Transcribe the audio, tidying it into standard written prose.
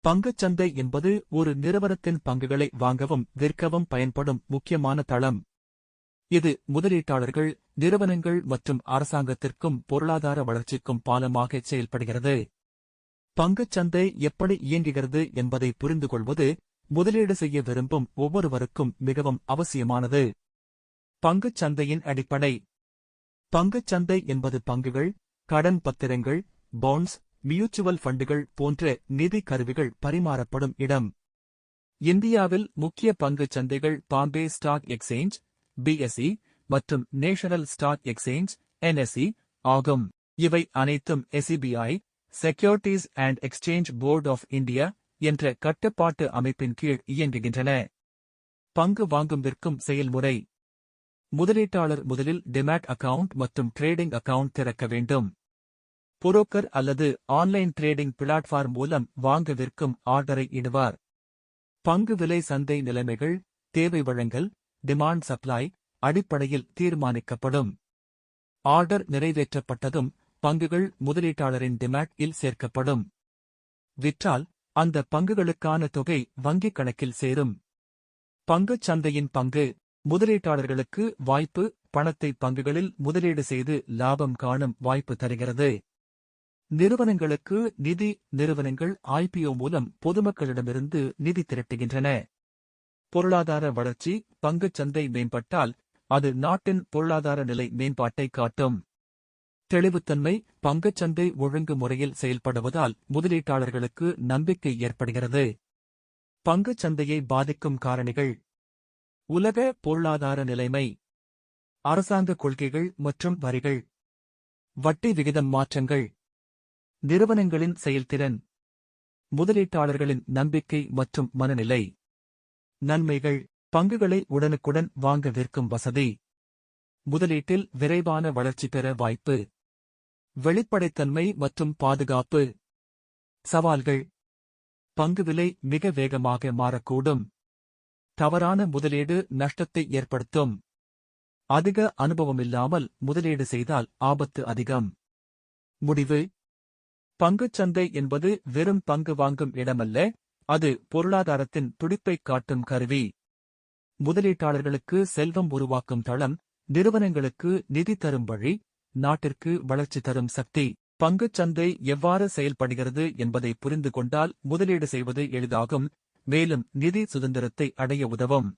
பங்குச்சந்தை என்பது ஒரு நிறுவனத்தின் பங்குகளை வாங்கவும் விற்கவும் பயன்படும் முக்கியமான தளம். இது முதலீட்டாளர்கள், நிறுவனங்கள் மற்றும் அரசாங்கத்திற்கும் பொருளாதார வளர்ச்சிக்கும் பாலமாக செயல்படுகிறது. பங்குச்சந்தை எப்படி இயங்குகிறது என்பதை புரிந்துகொள்வது முதலீடு செய்ய விரும்பும் ஒவ்வொருவருக்கும் மிகவும் அவசியமானது. பங்குச்சந்தையின் அடிப்படை. பங்குச்சந்தை என்பது பங்குகள், கடன் பத்திரங்கள், பாண்ட்ஸ், மியூச்சுவல் ஃபண்டுகள் போன்ற நிதி கருவிகள் பரிமாறப்படும் இடம். இந்தியாவில் முக்கிய பங்குச் சந்தைகள் பாம்பே ஸ்டாக் எக்ஸ்சேஞ்ச் (BSE) மற்றும் நேஷனல் ஸ்டாக் எக்ஸ்சேஞ்ச் (NSE) ஆகும். இவை அனைத்தும் SEBI securities and exchange board of India என்ற கட்டுப்பாட்டு அமைப்பின் கீழ் இயங்குகின்றன. பங்கு வாங்கும் விற்கும் செயல்முறை. முதலீட்டாளர் முதலில் டிமேட் அக்கவுண்ட் மற்றும் ட்ரேடிங் அக்கவுண்ட் திறக்க வேண்டும். புரோக்கர் அல்லது ஆன்லைன் ட்ரேடிங் பிளாட்ஃபார்ம் மூலம் வாங்க விற்கும் ஆர்டரை இடுவார். பங்கு விலை சந்தை நிலைமைகள், தேவை வழங்கல், டிமாண்ட் சப்ளை அடிப்படையில் தீர்மானிக்கப்படும். ஆர்டர் நிறைவேற்றப்பட்டதும் பங்குகள் முதலீட்டாளரின் டிமேட் இல் சேர்க்கப்படும். விற்றால் அந்த பங்குகளுக்கான தொகை வங்கிக் கணக்கில் சேரும். பங்குச் சந்தையின் பங்கு. முதலீட்டாளர்களுக்கு வாய்ப்பு பணத்தை பங்குகளில் முதலீடு செய்து லாபம் காணும் வாய்ப்பு தருகிறது. நிறுவனங்களுக்கு நிதி. நிறுவனங்கள் IPO மூலம் பொதுமக்களிடமிருந்து நிதி திரட்டுகின்றன. பொருளாதார வளர்ச்சி. பங்குச் சந்தை மேம்பட்டால் அது நாட்டின் பொருளாதார நிலை மேம்பாட்டை காட்டும். தெளிவுத்தன்மை. பங்குச்சந்தை ஒழுங்கு முறையில் செயல்படுவதால் முதலீட்டாளர்களுக்கு நம்பிக்கை ஏற்படுகிறது. பங்குச் சந்தையை பாதிக்கும் காரணிகள். உலக பொருளாதார நிலைமை, அரசாங்க கொள்கைகள் மற்றும் வரிகள், வட்டி விகிதம் மாற்றங்கள், நிறுவனங்களின் செயல்திறன், முதலீட்டாளர்களின் நம்பிக்கை மற்றும் மனநிலை. நன்மைகள். பங்குகளை உடனுக்குடன் வாங்க விற்கும் வசதி. முதலீட்டில் விரைவான வளர்ச்சி பெற வாய்ப்பு. வெளிப்படைத்தன்மை மற்றும் பாதுகாப்பு. சவால்கள். பங்கு விலை மிக வேகமாக மாறக்கூடும். தவறான முதலீடு நஷ்டத்தை ஏற்படுத்தும். அதிக அனுபவமில்லாமல் முதலீடு செய்தால் ஆபத்து அதிகம். முடிவு. பங்குச்சந்தை என்பது வெறும் பங்கு வாங்கும் இடமல்ல, அது பொருளாதாரத்தின் துடிப்பைக் காட்டும் கருவி. முதலீட்டாளர்களுக்கு செல்வம் உருவாக்கும் தளம், நிறுவனங்களுக்கு நிதி தரும் வழி, நாட்டிற்கு வளர்ச்சி தரும் சக்தி. பங்குச் சந்தை எவ்வாறு செயல்படுகிறது என்பதை புரிந்து கொண்டால் முதலீடு செய்வது எளிதாகும், மேலும் நிதி சுதந்திரத்தை அடைய உதவும்.